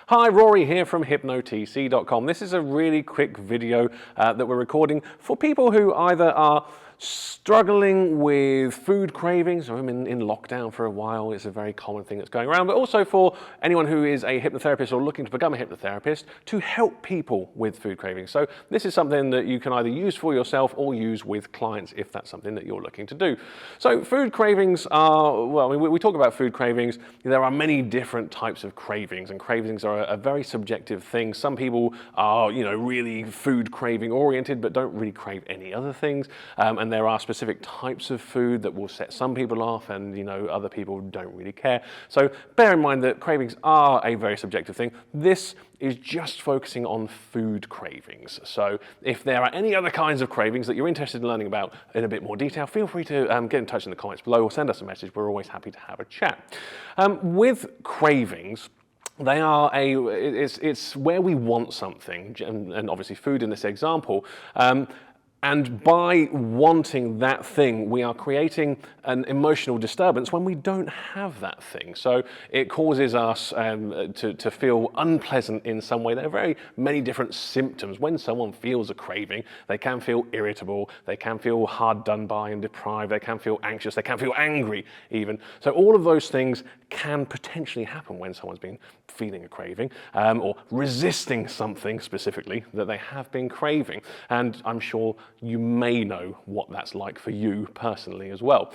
Hi, Rory here from hypnotc.com. This is a really quick video that we're recording for people who either are struggling with food cravings, or in lockdown for a while. It's a very common thing that's going around, but also for anyone who is a hypnotherapist or looking to become a hypnotherapist to help people with food cravings. So this is something that you can either use for yourself or use with clients if that's something that you're looking to do. So food cravings are, well, we talk about food cravings. There are many different types of cravings, and cravings are a very subjective thing. Some people are, really food craving oriented, but don't really crave any other things. And there are specific types of food that will set some people off, and other people don't really care. So bear in mind that cravings are a very subjective thing. This is just focusing on food cravings. So if there are any other kinds of cravings that you're interested in learning about in a bit more detail, feel free to get in touch in the comments below or send us a message. We're always happy to have a chat. With cravings, they are it's where we want something, and obviously food in this example. And by wanting that thing, we are creating an emotional disturbance when we don't have that thing. So it causes us to feel unpleasant in some way. There are very many different symptoms. When someone feels a craving, they can feel irritable, they can feel hard done by and deprived, they can feel anxious, they can feel angry even. So all of those things can potentially happen when someone's been feeling a craving or resisting something specifically that they have been craving. And I'm sure you may know what that's like for you personally as well.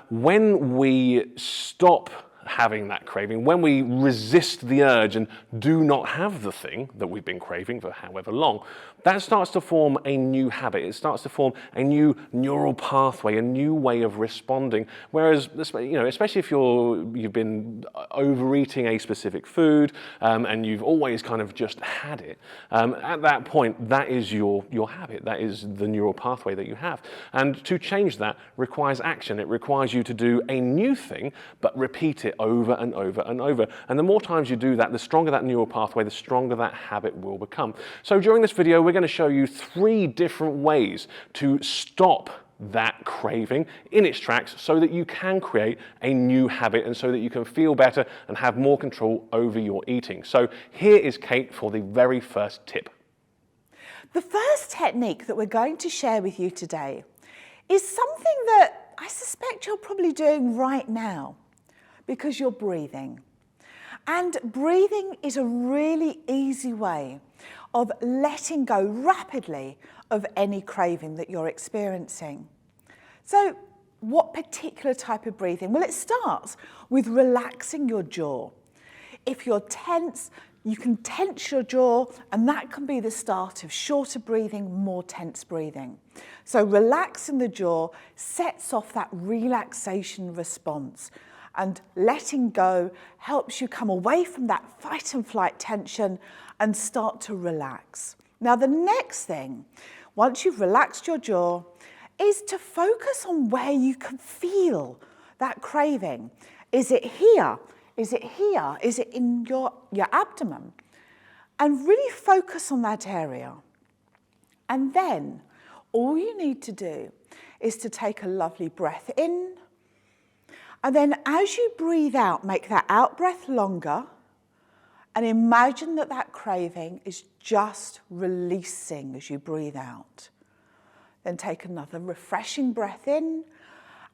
When we stop having that craving, when we resist the urge and do not have the thing that we've been craving for however long, that starts to form a new habit. It starts to form a new neural pathway, a new way of responding. Whereas, especially if you've been overeating a specific food and you've always kind of just had it, at that point, that is your habit. That is the neural pathway that you have. And to change that requires action. It requires you to do a new thing, but repeat it over and over and over. And the more times you do that, the stronger that neural pathway, the stronger that habit will become. So during this video, we're going to show you 3 different ways to stop that craving in its tracks so that you can create a new habit and so that you can feel better and have more control over your eating. So here is Kate for the very first tip. The first technique that we're going to share with you today is something that I suspect you're probably doing right now, because you're breathing. And breathing is a really easy way of letting go rapidly of any craving that you're experiencing. So what particular type of breathing? Well, it starts with relaxing your jaw. If you're tense, you can tense your jaw, and that can be the start of shorter breathing, more tense breathing. So relaxing the jaw sets off that relaxation response. And letting go helps you come away from that fight and flight tension and start to relax. Now, the next thing, once you've relaxed your jaw, is to focus on where you can feel that craving. Is it here? Is it here? Is it in your abdomen? And really focus on that area. And then all you need to do is to take a lovely breath in. And then as you breathe out, make that out breath longer and imagine that that craving is just releasing as you breathe out. Then take another refreshing breath in,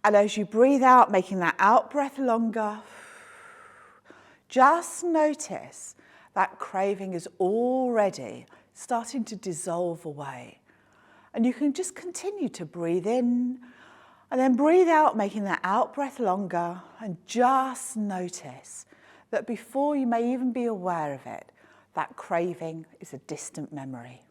and as you breathe out, making that out breath longer, just notice that craving is already starting to dissolve away. And you can just continue to breathe in, and then breathe out, making that out breath longer, and just notice that before you may even be aware of it, that craving is a distant memory.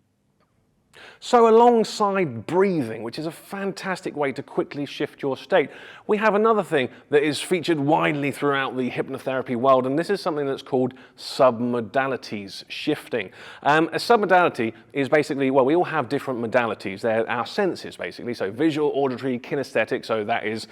So alongside breathing, which is a fantastic way to quickly shift your state, we have another thing that is featured widely throughout the hypnotherapy world, and this is something that's called submodalities shifting. A submodality is basically, well, we all have different modalities. They're our senses, basically, so visual, auditory, kinesthetic, so that is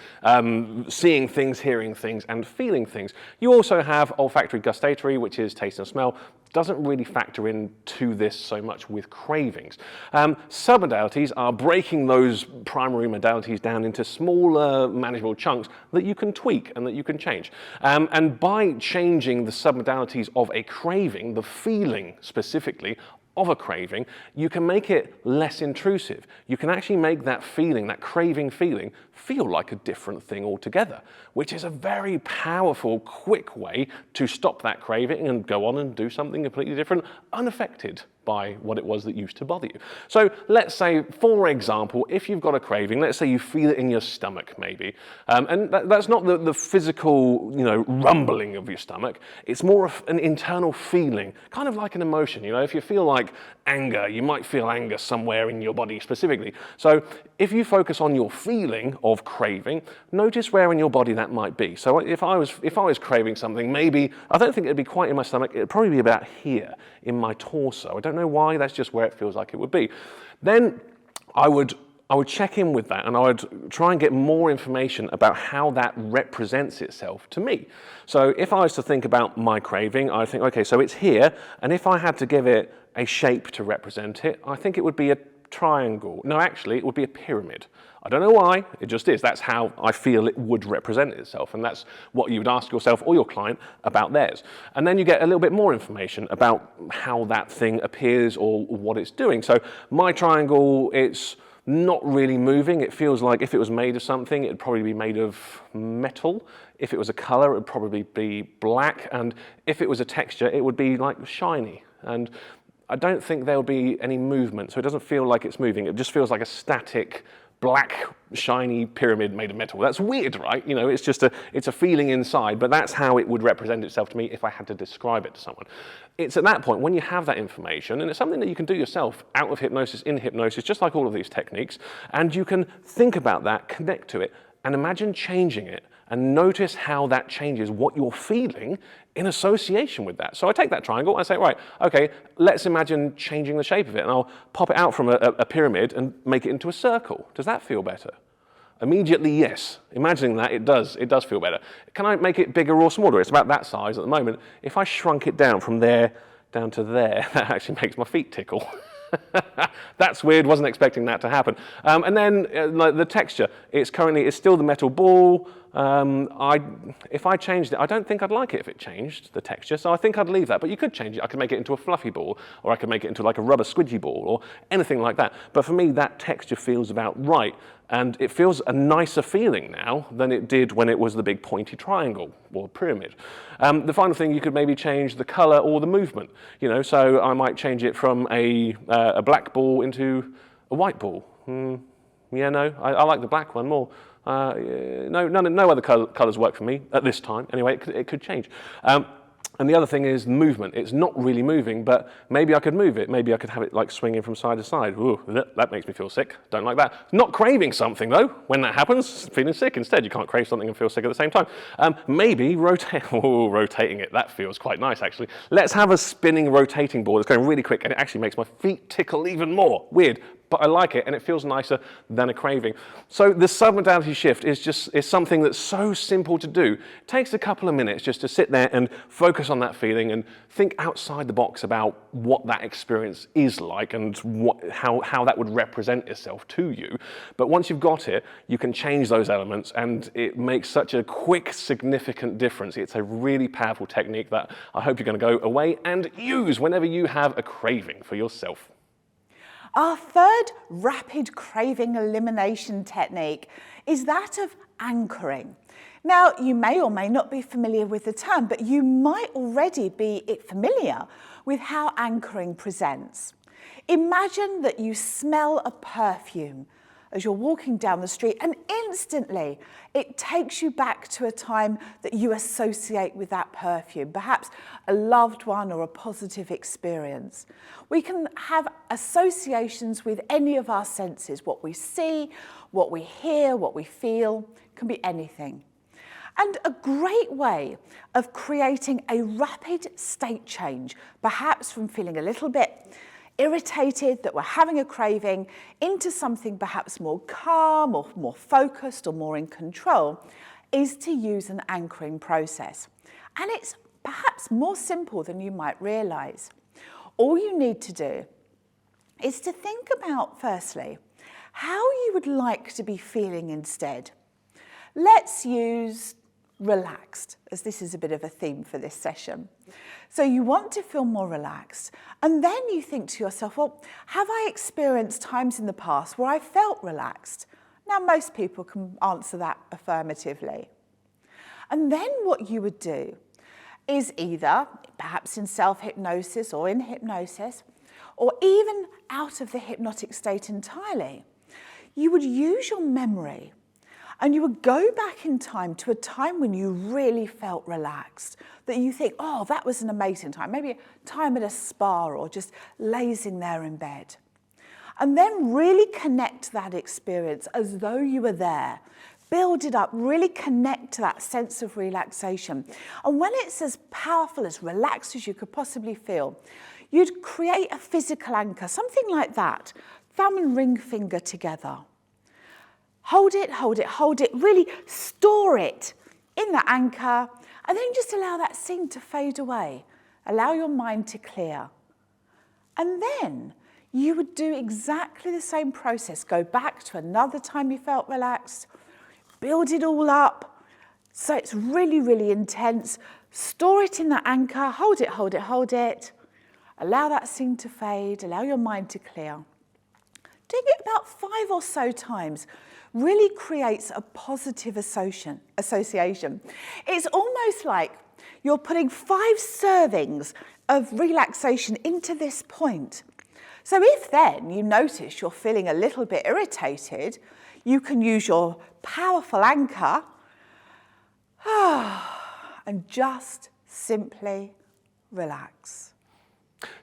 seeing things, hearing things, and feeling things. You also have olfactory, gustatory, which is taste and smell. Doesn't really factor into this so much with cravings. Submodalities are breaking those primary modalities down into smaller, manageable chunks that you can tweak and that you can change. And by changing the submodalities of a craving, the feeling specifically of a craving, you can make it less intrusive. You can actually make that feeling, that craving feeling, feel like a different thing altogether, which is a very powerful, quick way to stop that craving and go on and do something completely different, unaffected by what it was that used to bother you. So let's say, for example, if you've got a craving, let's say you feel it in your stomach maybe, and that's not the physical, rumbling of your stomach, it's more of an internal feeling, kind of like an emotion. If you feel like anger, you might feel anger somewhere in your body specifically. So if you focus on your feeling of craving, notice where in your body that might be. So if I was craving something, maybe, I don't think it'd be quite in my stomach, it'd probably be about here in my torso. I don't know why, that's just where it feels like it would be. Then I would check in with that and I would try and get more information about how that represents itself to me. So if I was to think about my craving, I think, okay, so it's here, and if I had to give it a shape to represent it, I think it would be a triangle. No, actually, it would be a pyramid. I don't know why, it just is. That's how I feel it would represent itself, and that's what you would ask yourself or your client about theirs. And then you get a little bit more information about how that thing appears or what it's doing. So my triangle, it's not really moving. It feels like if it was made of something, it'd probably be made of metal. If it was a color, it would probably be black. And if it was a texture, it would be like shiny. And I don't think there would be any movement, so it doesn't feel like it's moving. It just feels like a static, black, shiny pyramid made of metal. That's weird, right? It's a feeling inside, but that's how it would represent itself to me if I had to describe it to someone. It's at that point, when you have that information, and it's something that you can do yourself out of hypnosis, in hypnosis, just like all of these techniques, and you can think about that, connect to it, and imagine changing it, and notice how that changes what you're feeling in association with that. So I take that triangle, I say, right, okay, let's imagine changing the shape of it, and I'll pop it out from a pyramid and make it into a circle. Does that feel better? Immediately, yes. Imagining that, it does feel better. Can I make it bigger or smaller? It's about that size at the moment. If I shrunk it down from there down to there, that actually makes my feet tickle. That's weird, wasn't expecting that to happen. And then like the texture, it's still the metal ball. If I changed it, I don't think I'd like it if it changed the texture, so I think I'd leave that. But you could change it. I could make it into a fluffy ball, or I could make it into like a rubber squidgy ball, or anything like that. But for me, that texture feels about right, and it feels a nicer feeling now than it did when it was the big pointy triangle or pyramid. The final thing, you could maybe change the color or the movement. So I might change it from a black ball into a white ball. Yeah, no, I like the black one more. No other colours work for me at this time. Anyway, it could change. And the other thing is movement. It's not really moving, but maybe I could move it. Maybe I could have it like swinging from side to side. Ooh, that makes me feel sick. Don't like that. Not craving something though. When that happens, feeling sick instead. You can't crave something and feel sick at the same time. Maybe rotating it. That feels quite nice actually. Let's have a spinning rotating ball that's going really quick, and it actually makes my feet tickle even more. Weird. But I like it, and it feels nicer than a craving. So the submodality shift is something that's so simple to do. It takes a couple of minutes just to sit there and focus on that feeling and think outside the box about what that experience is like and how that would represent itself to you. But once you've got it, you can change those elements, and it makes such a quick, significant difference. It's a really powerful technique that I hope you're going to go away and use whenever you have a craving for yourself. Our third rapid craving elimination technique is that of anchoring. Now, you may or may not be familiar with the term, but you might already be familiar with how anchoring presents. Imagine that you smell a perfume as you're walking down the street, and instantly it takes you back to a time that you associate with that perfume, perhaps a loved one or a positive experience. We can have associations with any of our senses, what we see, what we hear, what we feel, can be anything. And a great way of creating a rapid state change, perhaps from feeling a little bit irritated that we're having a craving into something perhaps more calm or more focused or more in control, is to use an anchoring process. And it's perhaps more simple than you might realise. All you need to do is to think about, firstly, how you would like to be feeling instead. Let's use relaxed, as this is a bit of a theme for this session. So you want to feel more relaxed, and then you think to yourself, well, have I experienced times in the past where I felt relaxed? Now, most people can answer that affirmatively. And then what you would do is either, perhaps in self-hypnosis or in hypnosis, or even out of the hypnotic state entirely, you would use your memory and you would go back in time to a time when you really felt relaxed, that you think, oh, that was an amazing time, maybe a time at a spa or just lazing there in bed. And then really connect that experience as though you were there. Build it up, really connect to that sense of relaxation. And when it's as powerful, as relaxed as you could possibly feel, you'd create a physical anchor, something like that, thumb and ring finger together. Hold it, hold it, hold it, really store it in the anchor, and then just allow that scene to fade away. Allow your mind to clear. And then you would do exactly the same process. Go back to another time you felt relaxed, build it all up, so it's really, really intense. Store it in the anchor, hold it, hold it, hold it. Allow that scene to fade, allow your mind to clear. Doing it about 5 or so times really creates a positive association. It's almost like you're putting 5 servings of relaxation into this point. So if then you notice you're feeling a little bit irritated, you can use your powerful anchor and just simply relax.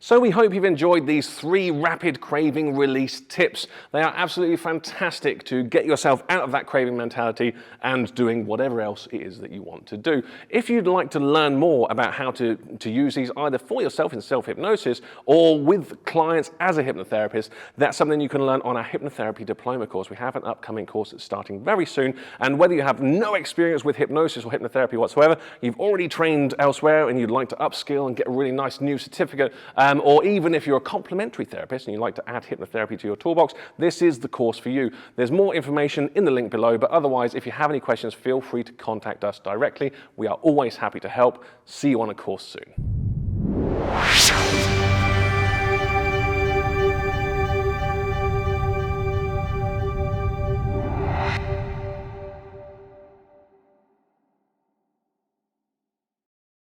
So we hope you've enjoyed these 3 rapid craving release tips. They are absolutely fantastic to get yourself out of that craving mentality and doing whatever else it is that you want to do. If you'd like to learn more about how to use these either for yourself in self-hypnosis or with clients as a hypnotherapist, that's something you can learn on our Hypnotherapy Diploma course. We have an upcoming course that's starting very soon, and whether you have no experience with hypnosis or hypnotherapy whatsoever, you've already trained elsewhere and you'd like to upskill and get a really nice new certificate, or even if you're a complementary therapist and you'd like to add hypnotherapy to your toolbox, this is the course for you. There's more information in the link below, but otherwise, if you have any questions, feel free to contact us directly. We are always happy to help. See you on a course soon.